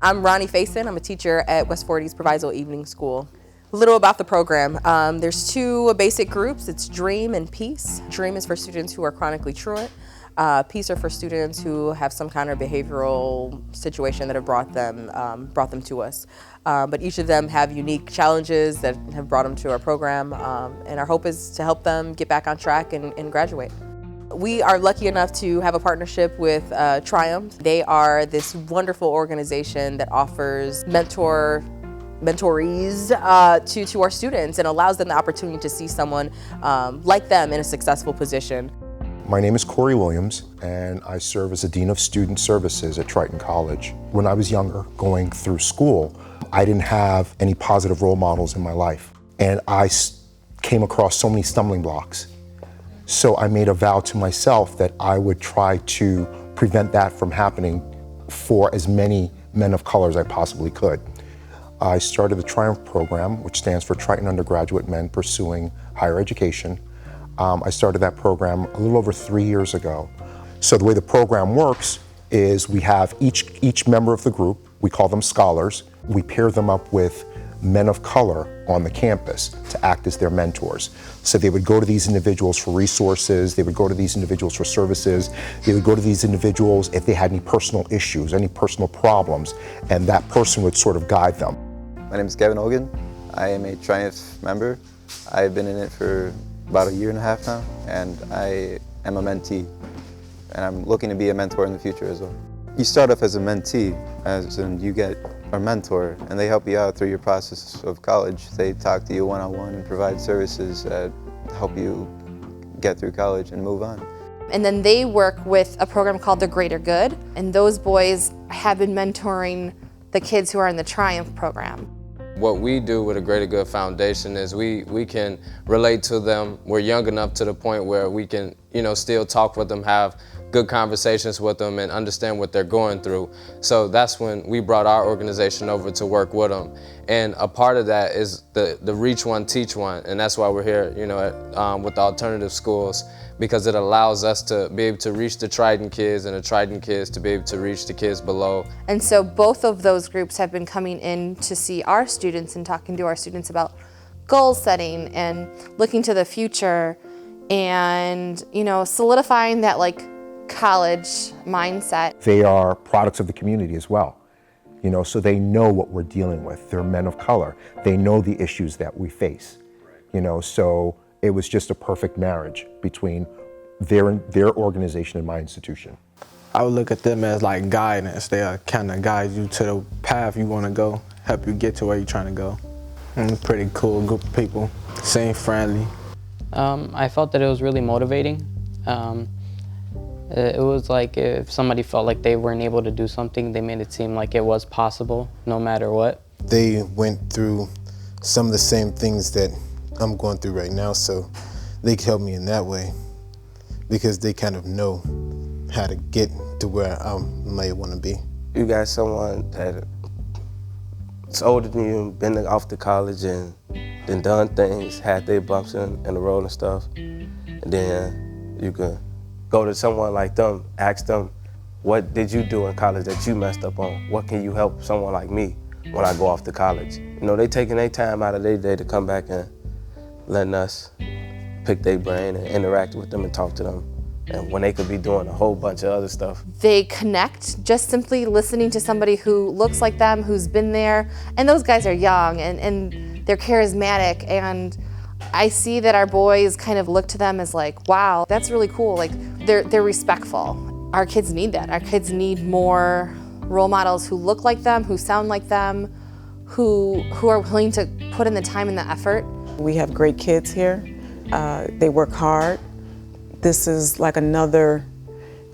I'm Ronnie Faison. I'm a teacher at West 40's Proviso Evening School. A little about the program. There's two basic groups. It's Dream and Peace. Dream is for students who are chronically truant. Peace are for students who have some kind of behavioral situation that have brought them to us. But each of them have unique challenges that have brought them to our program, and our hope is to help them get back on track and graduate. We are lucky enough to have a partnership with Triumph. They are this wonderful organization that offers mentorees to our students and allows them the opportunity to see someone like them in a successful position. My name is Corey Williams, and I serve as a Dean of Student Services at Triton College. When I was younger, going through school, I didn't have any positive role models in my life, and I came across so many stumbling blocks. So I made a vow to myself that I would try to prevent that from happening for as many men of color as I possibly could. I started the Triumph program, which stands for Triton Undergraduate Men Pursuing Higher Education. I started that program a little over 3 years ago. So the way the program works is we have each member of the group, we call them scholars, we pair them up with men of color on the campus to act as their mentors. So they would go to these individuals for resources, they would go to these individuals for services, they would go to these individuals if they had any personal issues, any personal problems, and that person would sort of guide them. My name is Kevin Hogan. I am a Triumph member. I've been in it for about 1.5 years now, and I am a mentee. And I'm looking to be a mentor in the future as well. You start off as a mentee, as in you get a mentor, and they help you out through your process of college. They talk to you one-on-one and provide services that help you get through college and move on. And then they work with a program called The Greater Good, and those boys have been mentoring the kids who are in the Triumph program. What we do with a Greater Good Foundation is we can relate to them. We're young enough to the point where we can, still talk with them, have good conversations with them, and understand what they're going through. So that's when we brought our organization over to work with them. And a part of that is the Reach One, Teach One, and that's why we're here, with the alternative schools, because it allows us to be able to reach the Triton kids and the Triton kids to be able to reach the kids below. And so both of those groups have been coming in to see our students and talking to our students about goal setting and looking to the future and, solidifying that college mindset. They are products of the community as well, so they know what we're dealing with. They're men of color. They know the issues that we face, so it was just a perfect marriage between their organization and my institution. I would look at them as like guidance. They'll kind of guide you to the path you want to go, help you get to where you're trying to go. And a pretty cool group of people, seem friendly. I felt that it was really motivating. It was like if somebody felt like they weren't able to do something, they made it seem like it was possible, no matter what. They went through some of the same things that I'm going through right now, so they could help me in that way because they kind of know how to get to where I may want to be. You got someone that's older than you, been off to college and then done things, had their bumps in the road and stuff, and then you could go to someone like them, ask them, what did you do in college that you messed up on? What can you help someone like me when I go off to college? They taking their time out of their day to come back and letting us pick their brain and interact with them and talk to them, and when they could be doing a whole bunch of other stuff. They connect just simply listening to somebody who looks like them, who's been there, and those guys are young and they're charismatic, and I see that our boys kind of look to them as like, wow, that's really cool. Like they're respectful. Our kids need that. Our kids need more role models who look like them, who sound like them, who are willing to put in the time and the effort. We have great kids here. They work hard. This is like another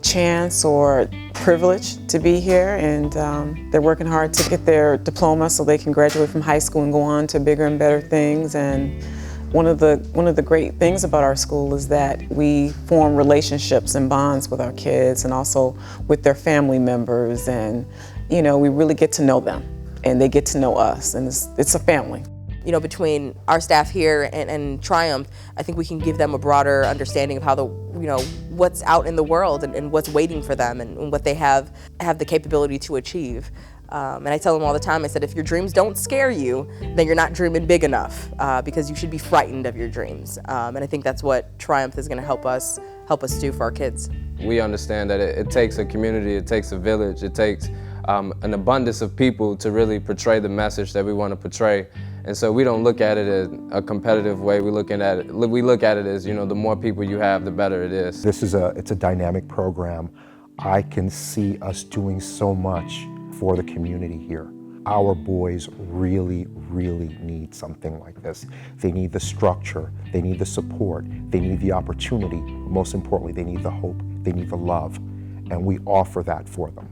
chance or privilege to be here, and they're working hard to get their diploma so they can graduate from high school and go on to bigger and better things. And one of the great things about our school is that we form relationships and bonds with our kids and also with their family members, and we really get to know them and they get to know us, and it's a family. Between our staff here and Triumph, I think we can give them a broader understanding of how what's out in the world and what's waiting for them and what they have the capability to achieve. And I tell them all the time, I said, if your dreams don't scare you, then you're not dreaming big enough, because you should be frightened of your dreams. And I think that's what Triumph is going to help us do for our kids. We understand that it takes a community, it takes a village, it takes an abundance of people to really portray the message that we want to portray. And so we don't look at it in a competitive way. We look at it as, the more people you have, the better it is. It's a dynamic program. I can see us doing so much for the community here. Our boys really, really need something like this. They need the structure, they need the support, they need the opportunity. Most importantly, they need the hope, they need the love, and we offer that for them.